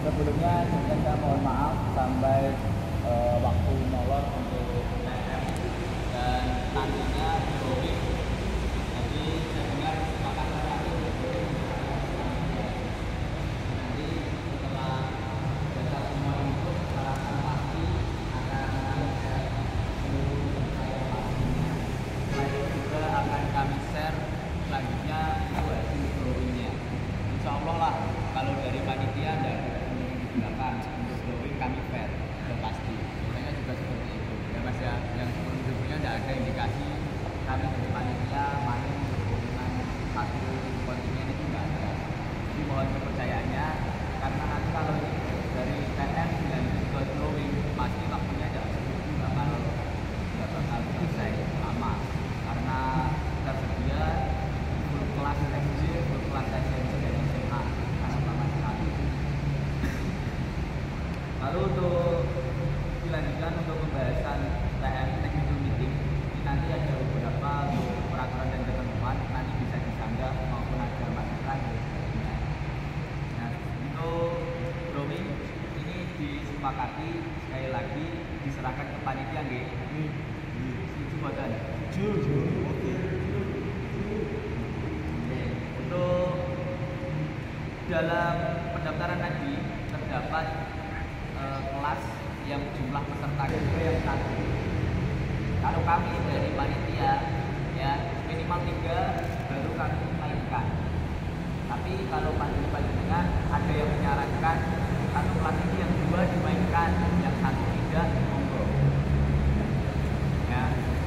Sebelumnya saya mohon maaf sampai waktu molor untuk TM dan nantinya drawing. Jadi saya dengar kesepakatan nanti setelah jasa semua itu saya rasa pasti akan share seluruh saya pastinya. Selain itu juga akan kami share selanjutnya itu hasil drawingnya. Insya Allah lah kalau dari panitia dan digunakan untuk drawing kami fair dan pasti. Biasanya juga seperti itu ya Mas ya, yang sebelumnya tidak ada indikasi kami dari panitia main dengan satu kontingen itu tidak ada. Jadi mohon kepercayaannya, karena nanti kalau ini dari TM dan juga drawing pasti waktunya tidak bakal selesai lama, karena tersedia full kelas SD, full kelas SMP dan SMA sangat lama sekali. Lalu untuk dilanjutkan untuk pembahasan TM technical meeting, ini nanti ada beberapa peraturan dan ketentuan nanti bisa disanggah maupun ada masukan. Nah, untuk drawing ini disepakati sekali lagi diserahkan ke panitia nggih. Setuju mboten? Setuju. Oke. Untuk dalam pendaftaran tadi terdapat kelas yang jumlah peserta juga yang satu. Kalau kami dari panitia ya minimal 3 baru kami mainkan. Tapi kalau panjenengan ada yang menyarankan satu kelas ini yang 2 dimainkan, yang 1 tidak, monggo. Ya,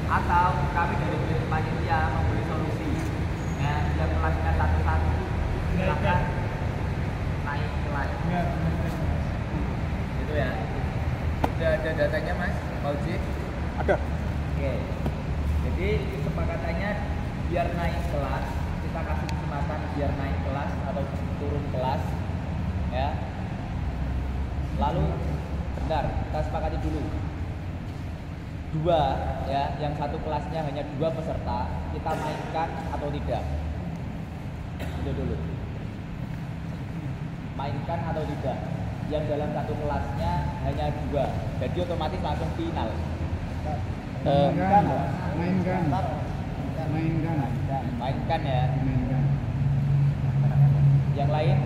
atau kami dari panitia memberi solusi. Ya, yang kelasnya 1-1 silakan naik kelas. Gitu ya. Sudah ada datanya Mas Fauzi? Ada. Oke. Jadi kesepakatannya biar naik kelas, kita kasih kesempatan biar naik kelas atau turun kelas ya. Lalu bentar, kita sepakati dulu. 2 ya, yang satu kelasnya hanya 2 peserta, kita mainkan atau tidak? Itu dulu. Mainkan atau tidak? Yang dalam satu kelasnya hanya 2, jadi otomatis langsung final. Mainkan ya. Yang lain?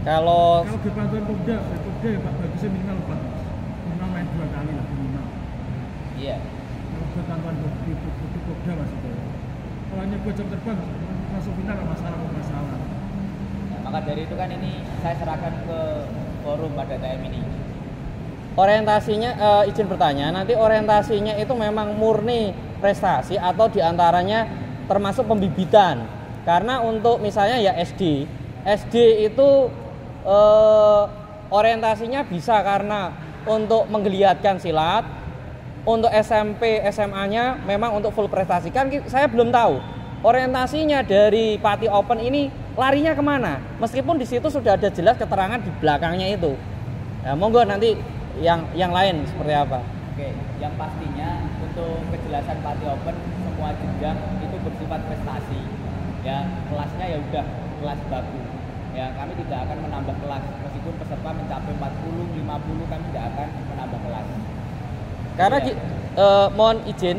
Kalau berbantuan Pemda ya Pak, bagusnya minimal 4. Minimal main 2 kali lah minimal. Iya. Kalau berbantuan Pemda maksudnya. Kalau hanya buat jam terbang masuk final masalah. Nah, maka dari itu kan ini saya serahkan ke forum pada TM ini. Orientasinya, izin bertanya, nanti orientasinya itu memang murni prestasi atau diantaranya termasuk pembibitan? Karena untuk misalnya ya SD itu orientasinya bisa karena untuk menggeliatkan silat, untuk SMP, SMA-nya memang untuk full prestasi. Kan saya belum tahu orientasinya dari Pati Open ini larinya kemana, meskipun di situ sudah ada jelas keterangan di belakangnya itu. Ya, monggo nanti yang lain seperti apa? Oke, yang pastinya untuk kejelasan Pati Open semua jenjang itu bersifat prestasi. Ya, kelasnya ya udah kelas baku. Ya, kami tidak akan menambah kelas meskipun peserta mencapai 40, 50 kami tidak akan menambah kelas. Karena ya. Mohon izin,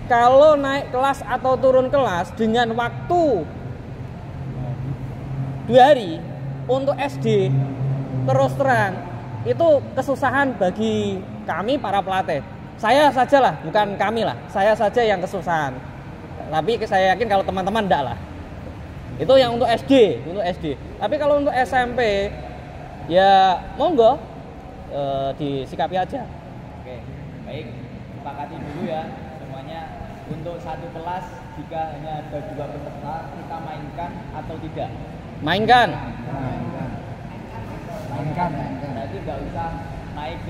kalau naik kelas atau turun kelas dengan waktu 2 hari untuk SD terus terang itu kesusahan bagi kami para pelatih. Saya sajalah, bukan kami lah. Saya saja yang kesusahan. Tapi saya yakin kalau teman-teman enggak lah. Itu yang untuk SD. Tapi kalau untuk SMP ya monggo disikapi aja. Oke, baik. Sepakati dulu ya semuanya. Untuk satu kelas jika hanya ada 2 peserta kita mainkan atau tidak? Mainkan. Berarti nggak usah naik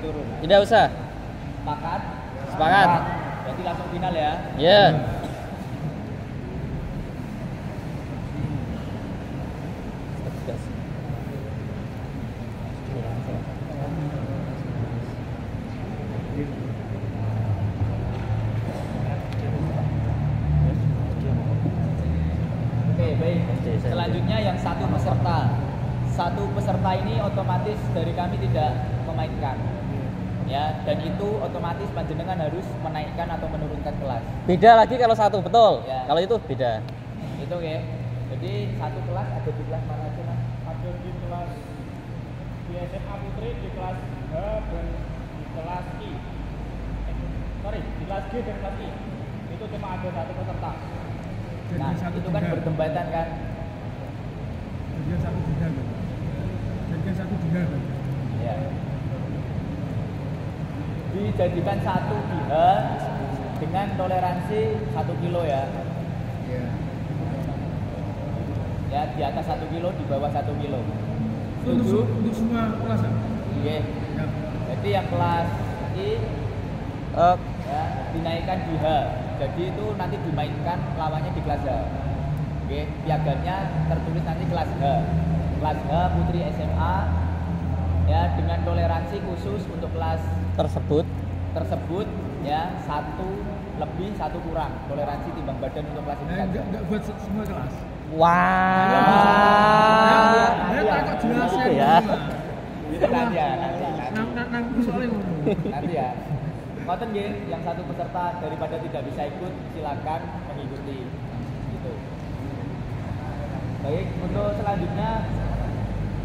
turun. Tidak usah. Sepakat? Berarti langsung final ya? Ya. Oke, baik. Selanjutnya yang satu peserta satu peserta ini otomatis dari kami tidak memainkan. Ya, dan itu otomatis panjenengan harus menaikkan atau menurunkan kelas. Beda lagi kalau satu, betul. Ya. Kalau itu beda. Itu ya. Jadi satu kelas ada di kelas mana aja, Mas? Ada di kelas di SMA Putri, di kelas H dan di kelas I. Di kelas G dan kelas I. Itu cuma ada satu peserta. Nah, itu kan berdembatan kan? Jadikan satu juga. Jadikan satu juga. Ya. Dijadikan satu GH dengan toleransi 1 kilo ya. Iya. Ya, di atas 1 kilo, di bawah 1 kilo. Itu untuk semua kelas ya? Iya. Ya. Jadi yang kelas I ya, dinaikkan di H. Jadi itu nanti dimainkan lawannya di kelas H. Oke, piagamnya tertulis nanti kelas H. Kelas H Putri SMA ya, dengan toleransi khusus untuk kelas tersebut ya, 1 lebih 1 kurang toleransi timbang badan untuk kelas ini. Enggak buat semua kelas. Wah. Ya, takut jelasin Gitu ya. Itu nanti ya, nang soalnya ngomong. nanti ya. Ngoten nggih, yang satu peserta daripada tidak bisa ikut silakan mengikuti. Gitu. Baik, untuk selanjutnya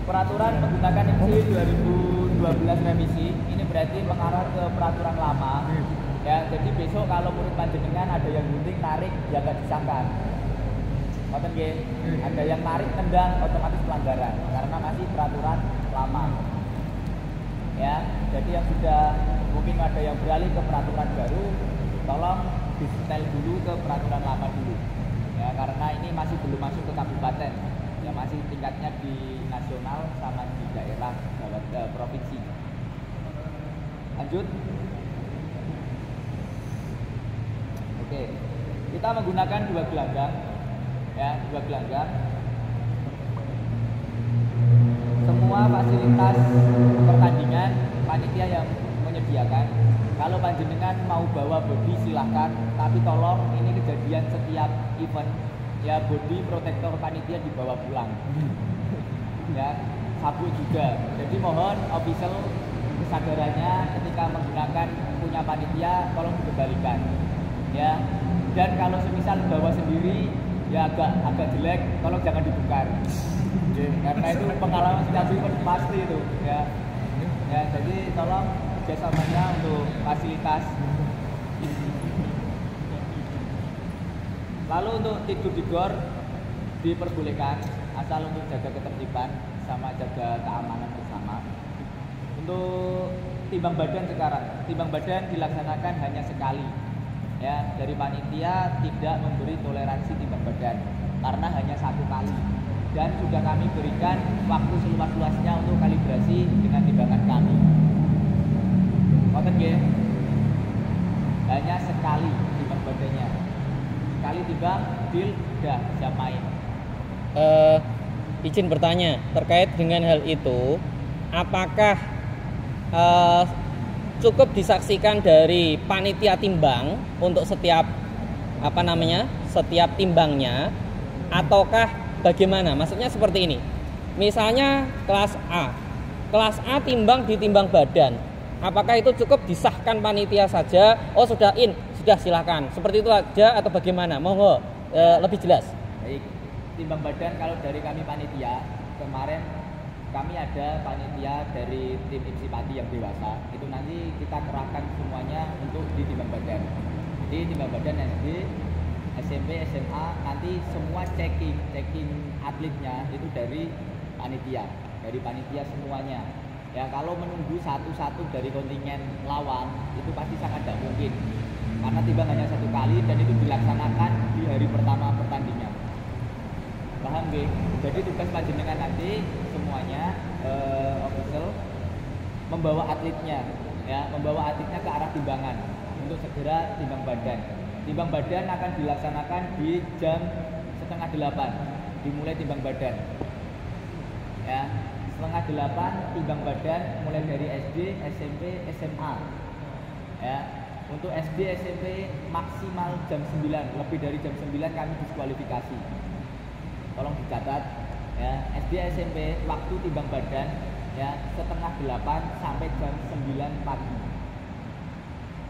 peraturan menggunakan MC 2012 revisi ini berarti mengarah ke peraturan lama. Ya, jadi besok kalau murid panjenengan ada yang gunting, tarik, ya nggak disangkan. Ngoten nggih, ada yang tarik, tendang, otomatis pelanggaran karena masih peraturan lama. Ya, jadi yang sudah mungkin ada yang beralih ke peraturan baru, tolong di-setel dulu ke peraturan lama dulu. Ya, karena ini masih belum masuk ke kabupaten. Ya, masih tingkatnya di nasional sama di daerah provinsi. Lanjut. Oke. Kita menggunakan 2 gelanggang. Ya, 2 gelanggang. Semua fasilitas pertandingan panitia yang menyediakan. Kalau panjenengan mau bawa bodi silahkan, tapi tolong ini kejadian setiap event ya, bodi protektor panitia dibawa pulang. Ya, sabuk juga. Jadi mohon official kesadarannya ketika menggunakan punya panitia tolong dikembalikan. Ya. Dan kalau semisal bawa sendiri ya agak jelek, tolong jangan ditukar. Karena itu pengalaman setiap event pasti itu ya. Ya, jadi tolong kerjasamanya untuk fasilitas. Lalu untuk tidur di gor diperbolehkan asal untuk jaga ketertiban sama jaga keamanan bersama. Untuk timbang badan sekarang, timbang badan dilaksanakan hanya sekali. Ya, dari panitia tidak memberi toleransi timbang badan karena hanya 1 kali. Dan sudah kami berikan waktu seluas-luasnya untuk kalibrasi dengan timbangan kami. Ngoten nggih? Hanya sekali timbang badannya. Sekali timbang, deal, udah siap main. Izin bertanya terkait dengan hal itu, apakah cukup disaksikan dari panitia timbang untuk setiap setiap timbangnya, ataukah bagaimana? Maksudnya seperti ini. Misalnya kelas A timbang di timbang badan. Apakah itu cukup disahkan panitia saja? Oh sudah silakan. Seperti itu aja atau bagaimana? Monggo lebih jelas. Baik, timbang badan kalau dari kami panitia kemarin kami ada panitia dari tim Ipsipati yang dewasa. Itu nanti kita kerahkan semuanya untuk di timbang badan. Jadi timbang badan SD, SMP, SMA nanti semua checking atletnya itu dari panitia semuanya. Ya, kalau menunggu satu-satu dari kontingen lawan itu pasti sangat tidak mungkin karena timbang hanya 1 kali dan itu dilaksanakan di hari pertama pertandingan. Paham nggih? Jadi tugas panjenengan nanti semuanya official membawa atletnya ke arah timbangan untuk segera timbang badan. Timbang badan akan dilaksanakan di jam 7:30 dimulai timbang badan. Ya, 7:30 timbang badan mulai dari SD, SMP, SMA. Ya, untuk SD, SMP maksimal jam 9, lebih dari jam 9 kami diskualifikasi. Tolong dicatat ya, SD SMP waktu timbang badan ya setengah 8 sampai jam 9 pagi.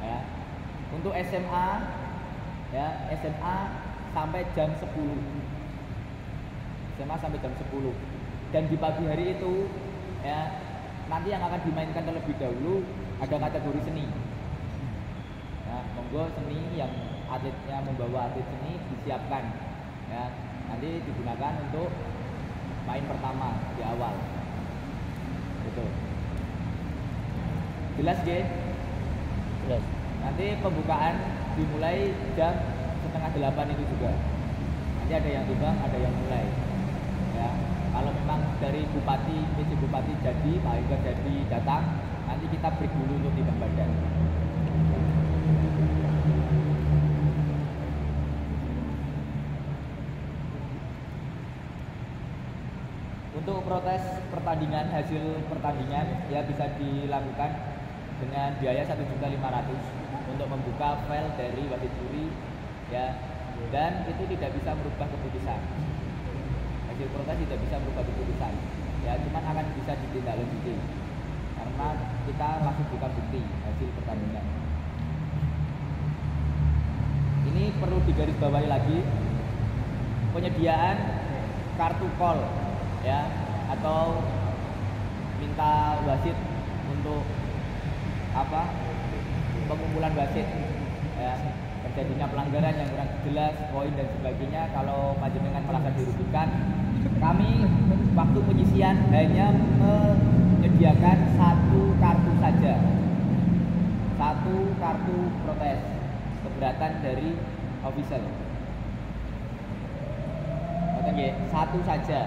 Ya. Untuk SMA ya SMA sampai jam 10. SMA sampai jam 10. Dan di pagi hari itu ya nanti yang akan dimainkan terlebih dahulu ada kategori seni. Ya, monggo seni yang atletnya membawa atlet seni disiapkan. Ya, nanti digunakan untuk main pertama di awal. Gitu. Jelas, G? Jelas. Nanti pembukaan dimulai jam setengah 8 itu juga. Nanti ada yang timbang, ada yang mulai. Ya, kalau memang dari Bupati, PJ Bupati jadi, Pak Hingga jadi datang, nanti kita break dulu untuk timbang badan. Untuk protes pertandingan, hasil pertandingan ya bisa dilakukan dengan biaya 1.500.000 untuk membuka file dari wasit juri ya, dan itu tidak bisa merubah keputusan. Hasil protes tidak bisa merubah keputusan ya, cuman akan bisa ditindaklanjuti karena kita masih buka bukti hasil pertandingan. Ini perlu digarisbawahi lagi, penyediaan kartu call ya, atau minta wasit untuk apa, pengumpulan wasit ya, terjadinya pelanggaran yang kurang jelas, poin dan sebagainya. Kalau panjenengan merasa dirugikan, kami waktu penyisian hanya menyediakan satu kartu saja, satu kartu protes keberatan dari official. Satu saja.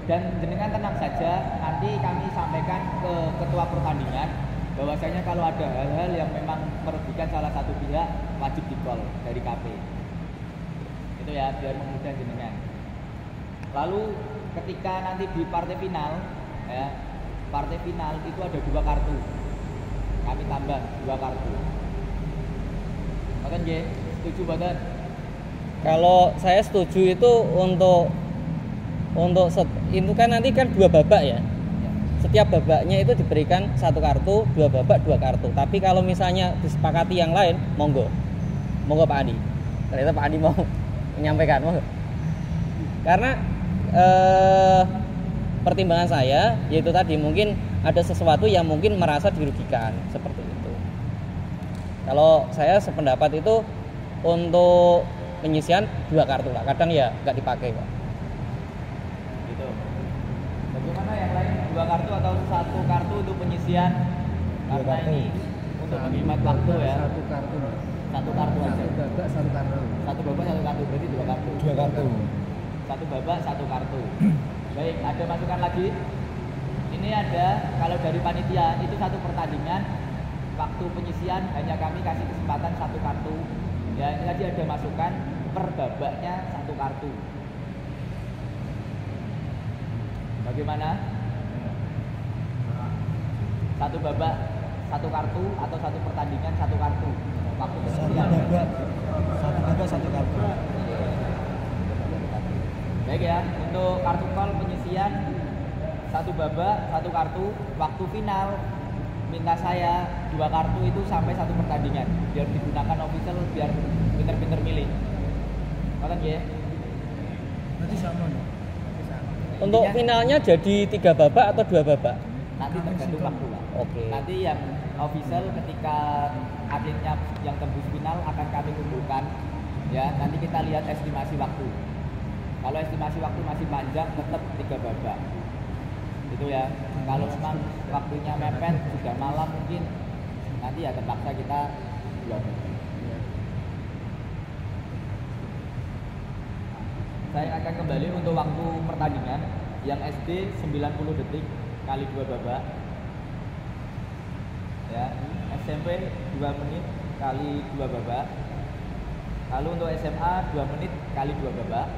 Dan jenengan tenang saja, nanti kami sampaikan ke ketua pertandingan bahwasanya kalau ada hal-hal yang memang merugikan salah satu pihak wajib di-call dari KP. Itu ya, biar memudahkan jenengan. Lalu ketika nanti di partai final ya, partai final itu ada 2 kartu. Kami tambah 2 kartu. Mboten nggih? Setuju mboten? Kalau saya setuju itu untuk itu kan nanti kan 2 babak ya. Setiap babaknya itu diberikan 1 kartu, 2 babak 2 kartu. Tapi kalau misalnya disepakati yang lain, monggo Pak Andi. Ternyata Pak Andi mau menyampaikan, monggo. Karena pertimbangan saya yaitu tadi mungkin ada sesuatu yang mungkin merasa dirugikan seperti itu. Kalau saya sependapat itu untuk penyisian 2 kartu lah. Kadang ya nggak dipakai, Pak. Gitu. Bagaimana yang lain, 2 kartu atau 1 kartu untuk penyisian? Karena ini untuk menghemat waktu ya. 1 kartu. 1 kartu aja. 1 babak 1 kartu. 1 babak 1 kartu, berarti 2 kartu. 2 kartu. 1 babak 1 kartu. Baik, ada masukan lagi? Ini ada, kalau dari panitia itu 1 pertandingan, waktu penyisian hanya kami kasih kesempatan 1 kartu. Ya, ini tadi ada masukan per babaknya 1 kartu. Bagaimana? 1 babak 1 kartu atau 1 pertandingan 1 kartu? Waktu penyisian. 1 babak 1 kartu. Baik ya, untuk kartu call penyisian 1 babak 1 kartu, waktu final minta saya 2 kartu itu sampai 1 pertandingan biar digunakan official, biar pinter-pinter milih. Kalau ya? Berarti sama nih. Untuk finalnya jadi 3 babak atau 2 babak? Nanti tergantung waktu lah. Oke. Nanti yang official ketika atletnya yang tembus final akan kami kumpulkan. Ya, nanti kita lihat estimasi waktu. Kalau estimasi waktu masih panjang, tetap 3 babak. Itu ya. Kalau memang waktunya mepet, sudah malam mungkin, nanti ya terpaksa kita 2 babak. Saya akan kembali untuk waktu pertandingan yang SD 90 detik kali 2 babak. Ya, SMP 2 menit kali 2 babak. Lalu untuk SMA 2 menit kali 2 babak.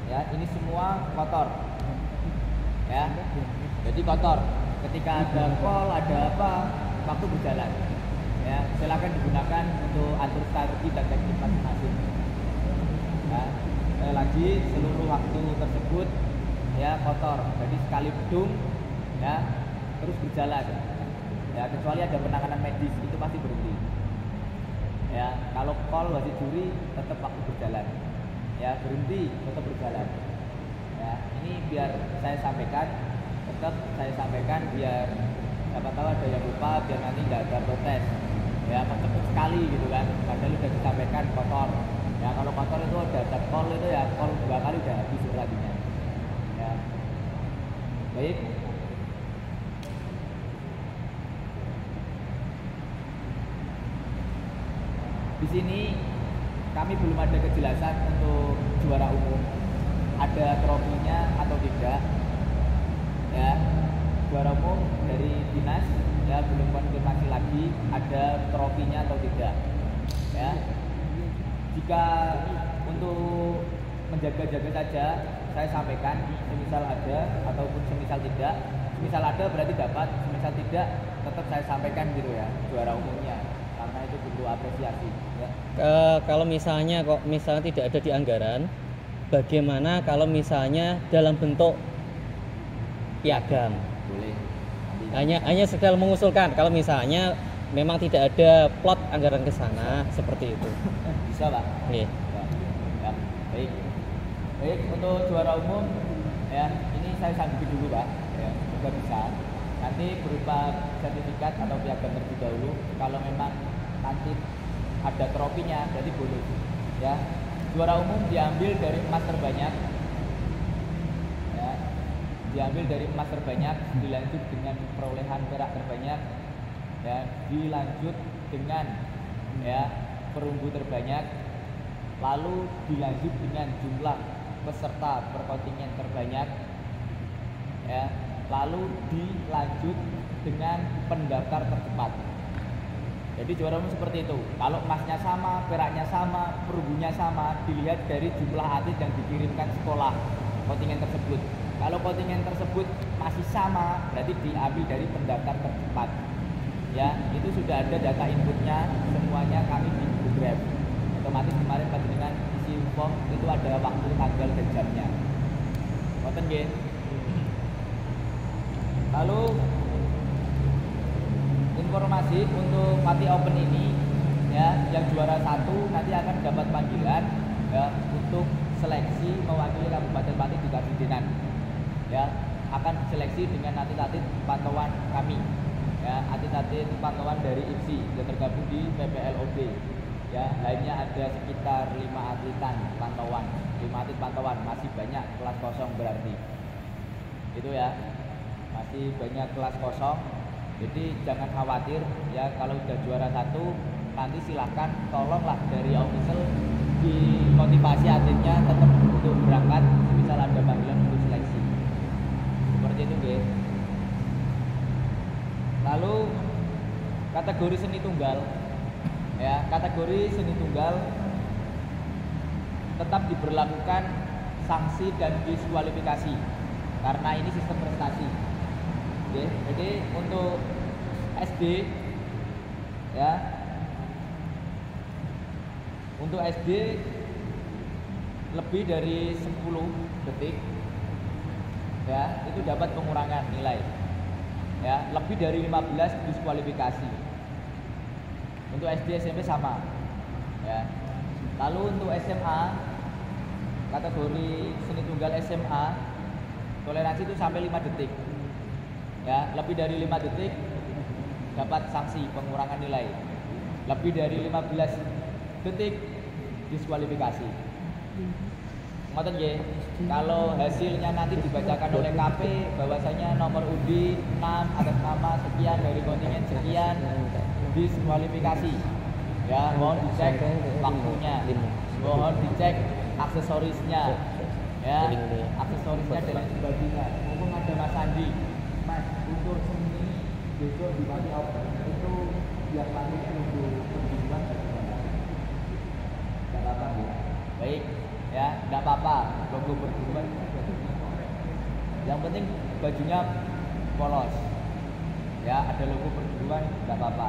Ya, ini semua kotor. Ya. Jadi kotor. Ketika ada call, ada apa, waktu berjalan. Ya, silakan digunakan untuk atur strategi dan teknik masing-masing. Ya, saya lanjut. di seluruh waktu tersebut ya kotor. Jadi sekali bedung ya terus berjalan. Ya kecuali ada penanganan medis itu pasti berhenti. Ya kalau call wasit juri tetap waktu berjalan. Ya berhenti tetap berjalan. Ya ini biar saya sampaikan, tetap saya sampaikan biar siapa tahu ada yang lupa, biar nanti nggak ada protes. Ya cepet sekali gitu kan, padahal udah disampaikan kotor. Ya kalau kotor itu ada call itu ya call 2 kali udah habis laginya. Ya baik. Di sini kami belum ada kejelasan untuk juara umum, ada trofinya atau tidak. Ya, juara umum dari dinas ya belum konfirmasi lagi ada trofinya atau tidak. Ya, jika untuk menjaga-jaga saja, saya sampaikan semisal ada ataupun semisal tidak. Semisal ada berarti dapat, semisal tidak tetap saya sampaikan gitu ya juara umumnya. Karena itu butuh apresiasi ya. Kalau misalnya tidak ada di anggaran, bagaimana kalau misalnya dalam bentuk piagam? Boleh. Hanya sekedar mengusulkan kalau misalnya memang tidak ada plot anggaran ke sana seperti itu. Bisa, Pak? Iya. Ya. Baik. Baik, untuk juara umum ya, ini saya sanggupi dulu, Pak. Ya, juga bisa. Nanti berupa sertifikat atau piagam terlebih dahulu. Kalau memang nanti ada trofinya, berarti boleh. Ya, juara umum diambil dari emas terbanyak. Ya, diambil dari emas terbanyak, dilanjut dengan perolehan perak terbanyak. Ya, dilanjut dengan ya perunggu terbanyak, lalu dilanjut dengan jumlah peserta perkontingen terbanyak. Ya, lalu dilanjut dengan pendaftar tercepat. Jadi juara umum seperti itu. Kalau emasnya sama, peraknya sama, perunggunya sama, dilihat dari jumlah atlet yang dikirimkan sekolah kontingen tersebut. Kalau kontingen tersebut masih sama, berarti diambil dari pendaftar tercepat. Ya, itu sudah ada data inputnya, semuanya kami di Google Drive. Otomatis kemarin panjenengan isi form itu ada waktu, tanggal, dan jamnya. Ngoten nggih. Lalu informasi untuk Pati Open ini ya, yang juara 1 nanti akan dapat panggilan ya untuk seleksi mewakili Kabupaten Pati di Kadidenan. Ya, akan diseleksi dengan atlet-atlet pantauan kami. Ya, atlet-atlet pantauan dari IPSI yang tergabung di PPLOD. Ya, lainnya ada sekitar 5 atletan pantauan. 5 atlet pantauan, masih banyak kelas kosong berarti. Itu ya. Masih banyak kelas kosong. Jadi jangan khawatir ya, kalau udah juara 1 nanti silahkan tolonglah dari official dimotivasi atletnya tetap untuk berangkat misal ada panggilan untuk seleksi. Seperti itu guys. Lalu kategori seni tunggal ya, kategori seni tunggal tetap diberlakukan sanksi dan diskualifikasi karena ini sistem prestasi. Oke, jadi untuk SD ya, untuk SD lebih dari 10 detik ya itu dapat pengurangan nilai ya, lebih dari 15 diskualifikasi. Untuk SD SMP sama ya. Lalu untuk SMA kategori seni tunggal SMA toleransi itu sampai 5 detik ya, lebih dari 5 detik dapat sanksi pengurangan nilai, lebih dari 15 detik diskualifikasi. Ngoten nggih. Kalau hasilnya nanti dibacakan oleh KP bahwasanya nomor undi 6 atas nama sekian dari kontingen sekian diskualifikasi. Ya, mohon dicek waktunya. Mohon dicek aksesorisnya. Ya, aksesorisnya dan sebagainya. Mumpung ada Mas Andi. Mas, untuk seni besok di Pati Open itu biar kami nunggu perjuangan bagaimana? Tidak apa-apa ya. Baik, ya, tidak apa-apa. Logo perjuangan. Yang penting bajunya polos. Ya, ada logo perjuangan, tidak apa-apa.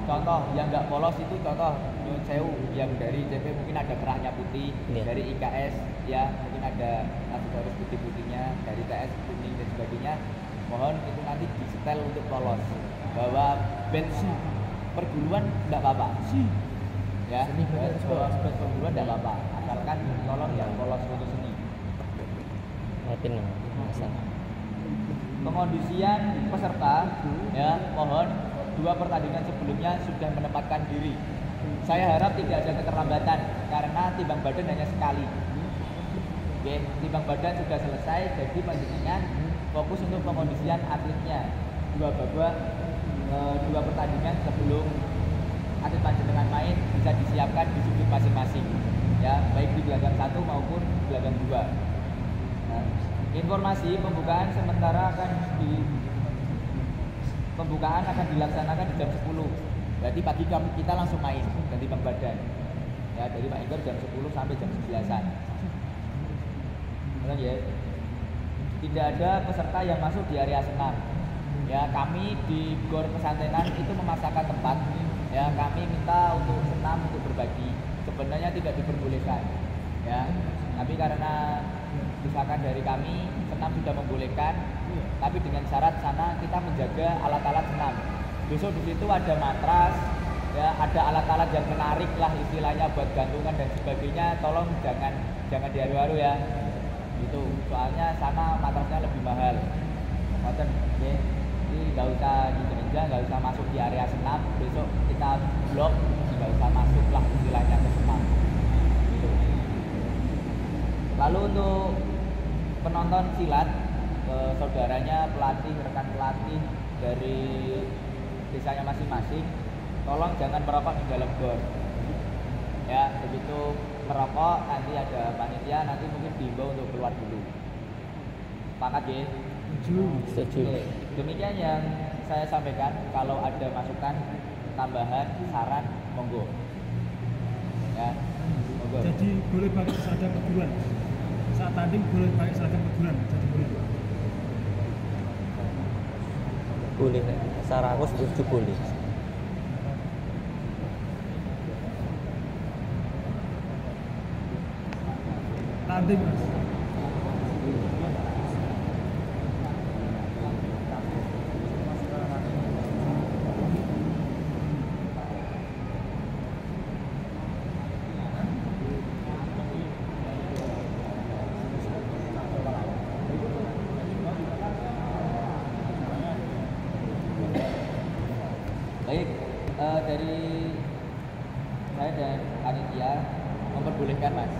contoh yang nggak polos itu contoh Nyun Sewu yang dari CP mungkin ada kerahnya putih, dari IKS ya mungkin ada aksesoris putih-putihnya, dari TS kuning dan sebagainya. Mohon itu nanti disetel untuk polos. Bahwa band perguruan nggak apa-apa. Ya, bahwa band perguruan nggak apa-apa. Asalkan tolong yang polos untuk seni. Pengondisian peserta ya mohon 2 pertandingan sebelumnya sudah menempatkan diri. Saya harap tidak ada keterlambatan karena timbang badan hanya sekali. Oke, timbang badan sudah selesai, jadi panjenengan fokus untuk pengondisian atletnya. 2 pertandingan sebelum atlet panjenengan main bisa disiapkan di sudut masing-masing. Ya, baik di gelanggang 1 maupun gelanggang 2. Nah, informasi pembukaan akan dilaksanakan di jam 10. Berarti pagi kita langsung main ganti bang badan. Ya, dari Pak Igor jam 10 sampai jam 11-an. Benar ya? Tidak ada peserta yang masuk di area senam. Ya, kami di GOR Pesantrenan itu memasakkan tempat. Ya, kami minta untuk senam untuk berbagi. Sebenarnya tidak diperbolehkan. Ya, tapi karena misalkan dari kami senam sudah membolehkan, tapi dengan syarat sana kita menjaga alat-alat senam. Besok di situ ada matras, ya ada alat-alat yang menarik lah istilahnya buat gantungan dan sebagainya. Tolong jangan diharu-haru ya. Itu soalnya sana matrasnya lebih mahal. Ngoten nggih. Jadi nggak usah diinjak, nggak usah masuk di area senam. Besok kita blok, nggak usah masuk lah istilahnya ke senam. Gitu. Lalu untuk penonton silat, saudaranya pelatih, rekan pelatih dari desanya masing-masing, tolong jangan merokok di dalam GOR. Ya, begitu merokok nanti ada panitia, nanti mungkin diimbau untuk keluar dulu. Sepakat ya? Setuju. Demikian yang saya sampaikan. Kalau ada masukan, tambahan, saran, monggo. Ya, monggo. Jadi boleh pakai seragam perguruan. Saat tanding boleh pakai seragam perguruan. Jadi boleh. Boleh, secara aku setuju boleh. Tanding mas. Baik, dari saya dan panitia memperbolehkan mas,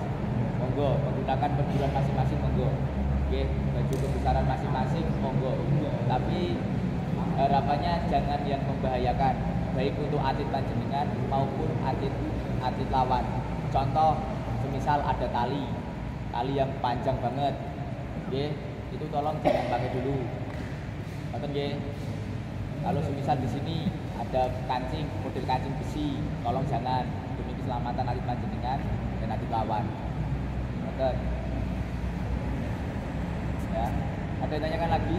monggo menggunakan perguruan masing-masing monggo, oke, baju kebesaran masing-masing monggo. Tapi harapannya jangan yang membahayakan, baik untuk atlet panjenengan maupun atlet lawan. Contoh, semisal ada tali yang panjang banget, oke, itu tolong jangan pakai dulu, ngerti nggih? Kalau semisal di sini ada model kancing besi, tolong jangan, demi keselamatan atlet panjenengan dan atlet lawan. Betul. Ya, ada yang tanyakan lagi?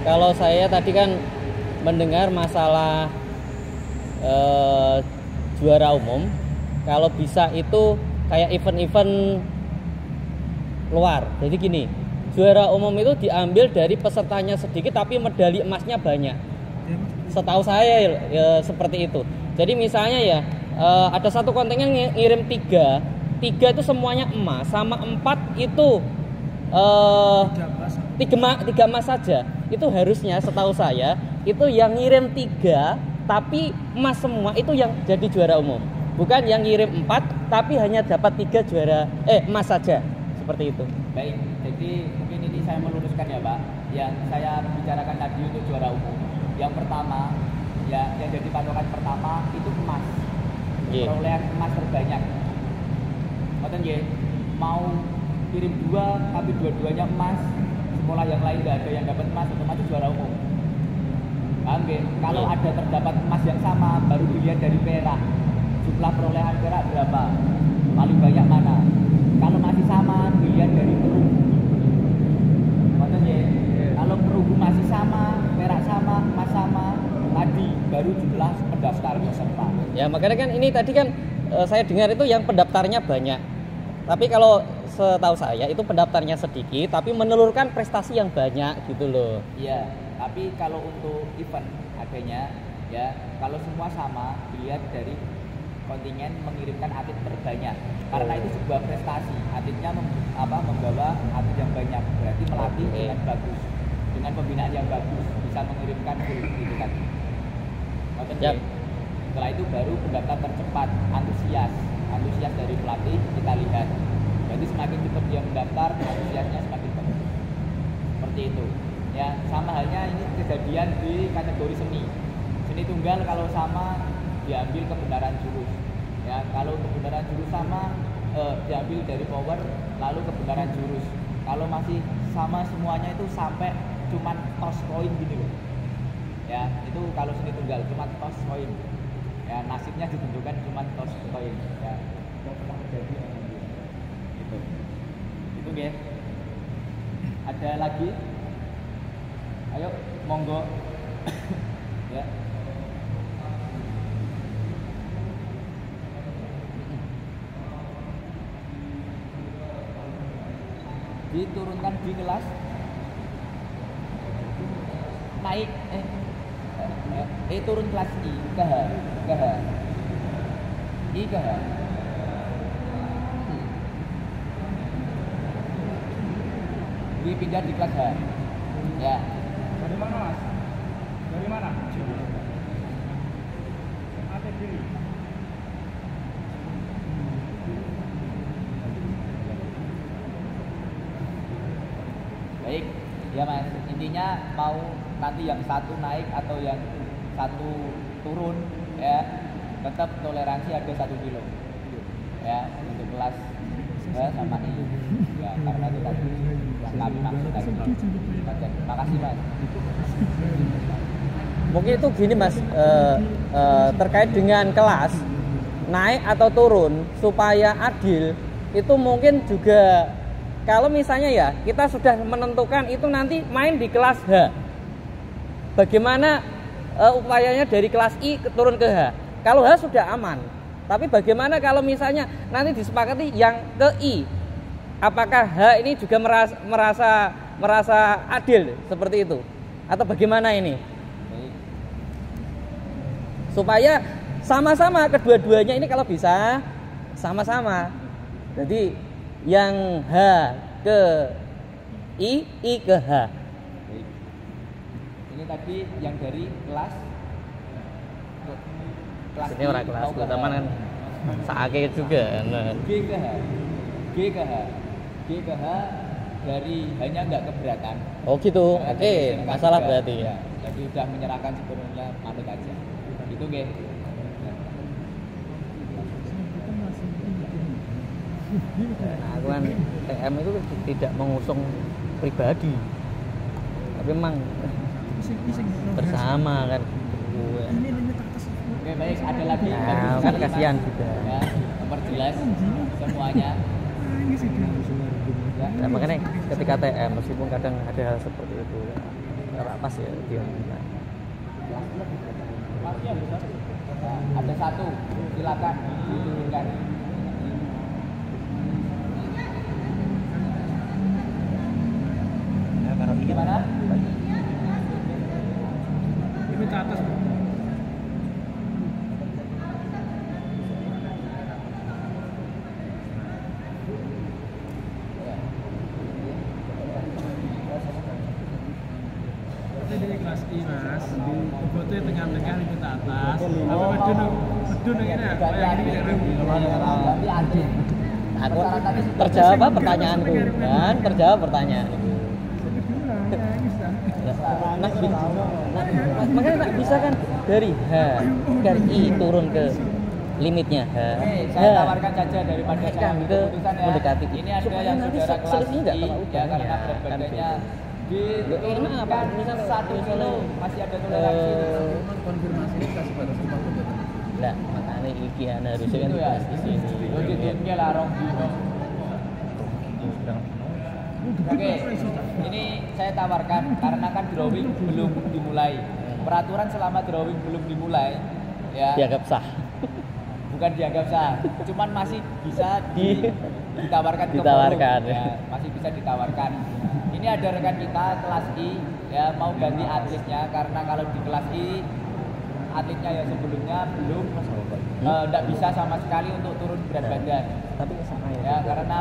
Kalau saya tadi kan mendengar masalah juara umum, kalau bisa itu kayak event-event luar. Jadi gini, juara umum itu diambil dari pesertanya sedikit tapi medali emasnya banyak. Setahu saya ya, seperti itu. Jadi misalnya ya ada satu kontingen ngirim 3 itu semuanya emas, sama 4 itu 3 emas saja. Itu harusnya setahu saya itu yang ngirim 3 tapi emas semua itu yang jadi juara umum. Bukan yang ngirim 4 tapi hanya dapat 3 emas saja. Seperti itu. Baik, jadi mungkin ini saya meluruskan ya Pak. Yang saya bicarakan tadi untuk juara umum, yang pertama ya, yang jadi patokan pertama itu emas. Perolehan emas terbanyak. Ngoten nggih, mau kirim 2 tapi dua-duanya emas, sekolah yang lain tidak ada yang dapat emas, otomatis juara umum. Paham nggih? Kalau ada terdapat emas yang sama, baru dilihat dari perak. Jumlah perolehan perak berapa? Paling banyak mana? Kalau masih sama, dilihat dari perunggu. Ngoten nggih. Kalau perunggu masih sama, perak sama, emas sama, tadi baru jumlah pendaftar peserta. Ya makanya kan ini tadi kan saya dengar itu yang pendaftarnya banyak. Tapi kalau setahu saya itu pendaftarnya sedikit tapi menelurkan prestasi yang banyak gitu loh. Iya, tapi kalau untuk event adanya ya kalau semua sama dilihat dari kontingen mengirimkan atlet terbanyak karena itu sebuah prestasi. Atletnya membawa atlet yang banyak berarti melatih dengan bagus, dengan pembinaan yang bagus bisa mengirimkan full gitu kan. Yep. Setelah itu baru pendaftar tercepat, antusias dari pelatih kita lihat. Jadi semakin cepat dia mendaftar, antusiasnya semakin bagus. Seperti itu. Ya, sama halnya ini kejadian di kategori seni. Seni tunggal kalau sama diambil kebenaran jurus. Ya, kalau kebenaran jurus sama diambil dari power, lalu kebenaran jurus. Kalau masih sama semuanya itu sampai cuman toss coin gini loh. Ya, itu kalau seni tunggal cuma toss coin. Ya, nasibnya ditentukan cuma toss coin. Ya, yang pernah terjadi gitu. Itu guys. Ada lagi? Ayo, monggo. Ya. Diturunkan di kelas. Naik turun kelas I ke H. I ke H. Dipindah di kelas H. Ya. Dari mana mas? Dari mana? Atlet diri. Baik, ya mas. Intinya mau nanti yang satu naik atau yang satu turun, ya tetap toleransi ada 1 kilo. Ya untuk kelas sama I. Ya karena itu tadi yang kami maksud tadi. Terima kasih mas. Mungkin itu gini mas, terkait dengan kelas naik atau turun supaya adil itu mungkin juga kalau misalnya ya kita sudah menentukan itu nanti main di kelas H, bagaimana upayanya dari kelas I turun ke H? Kalau H sudah aman, tapi bagaimana kalau misalnya nanti disepakati yang ke I? Apakah H ini juga merasa adil seperti itu atau bagaimana ini? Supaya sama-sama kedua-duanya ini kalau bisa sama-sama. Jadi yang H ke I ke H. Ini tadi yang dari kelas ini orang kelas utama kan saake juga. Nah. G ke H. G ke H dari hanya nggak keberatan. Oh gitu. Oke, masalah berarti. Ya, jadi sudah menyerahkan sepenuhnya manut aja. Itu nggih. Nah, aku kan TM itu tidak mengusung pribadi, tapi memang bersama kan. Oke baik, ada lagi. Nah, kan kasihan juga. Ya, memperjelas semuanya. Ya. Nah, makanya ketika TM meskipun kadang ada hal seperti itu, nggak pas ya dia. Nah, ada satu, silakan diturunkan. Gimana? Ini ke atas. Dari kelas I mas, foto tengah-tengah di ke atas. Apa medun ini ya? Tapi adil. Aku terjawab apa pertanyaanku kan? Terjawab pertanyaanku. Makanya tak bisa kan dari H dari I turun ke limitnya H. Saya tawarkan saja daripada saya kan ke keputusan ya. mendekati Ini ada supaya yang nanti saudara kelas selisihnya nggak I terlalu ya karena banyak, berat kan badannya gitu. diturunkan Misalnya 1 kilo masih ada toleransi. Konfirmasi ini kasih batas 50 Nah, makanya iki harusnya kan Itu ya. dibahas di sini. Oh gitu ya lah rong dino. Oke, ini saya tawarkan karena kan drawing belum dimulai. peraturan selama drawing belum dimulai ya Dianggap sah. bukan dianggap sah, cuman masih bisa ditawarkan ke Ditawarkan, forum, ya, masih bisa ditawarkan. Ini ada rekan kita kelas I ya mau ganti atletnya karena kalau di kelas I atletnya yang sebelumnya belum tidak bisa sama sekali untuk turun berat badan Tapi sama ya karena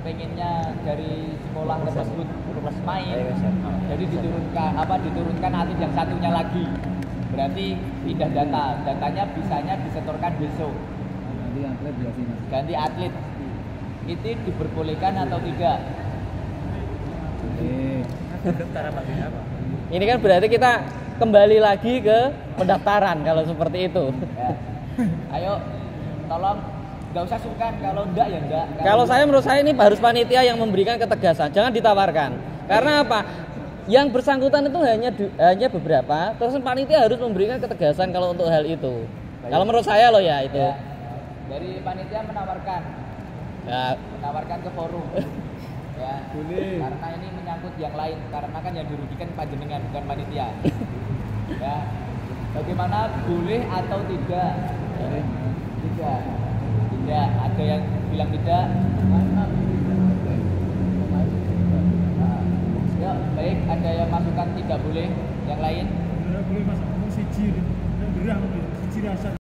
pengennya dari sekolah tersebut main, jadi diturunkan atlet yang satunya lagi, berarti pindah datanya bisanya disetorkan besok. Ganti atlet itu diperbolehkan atau tidak? Ini kan berarti kita kembali lagi ke pendaftaran kalau seperti itu. Ya. Ayo tolong nggak usah sungkan, kalau enggak ya enggak. Kalau menurut saya ini harus panitia yang memberikan ketegasan, jangan ditawarkan. Karena apa? Yang bersangkutan itu hanya beberapa, terus panitia harus memberikan ketegasan kalau untuk hal itu. Baik. Kalau menurut saya loh ya itu. Ya. Dari panitia menawarkan ke forum. Ya. Boleh. Karena ini menyangkut yang lain, karena kan yang dirugikan panjenengan bukan panitia. Ya. Bagaimana, boleh atau tidak? Tidak. Tidak. Ada yang bilang tidak. Ya, baik, ada yang masukan tidak boleh, yang lain Ora boleh masuk siji, nang gerang siji rasa.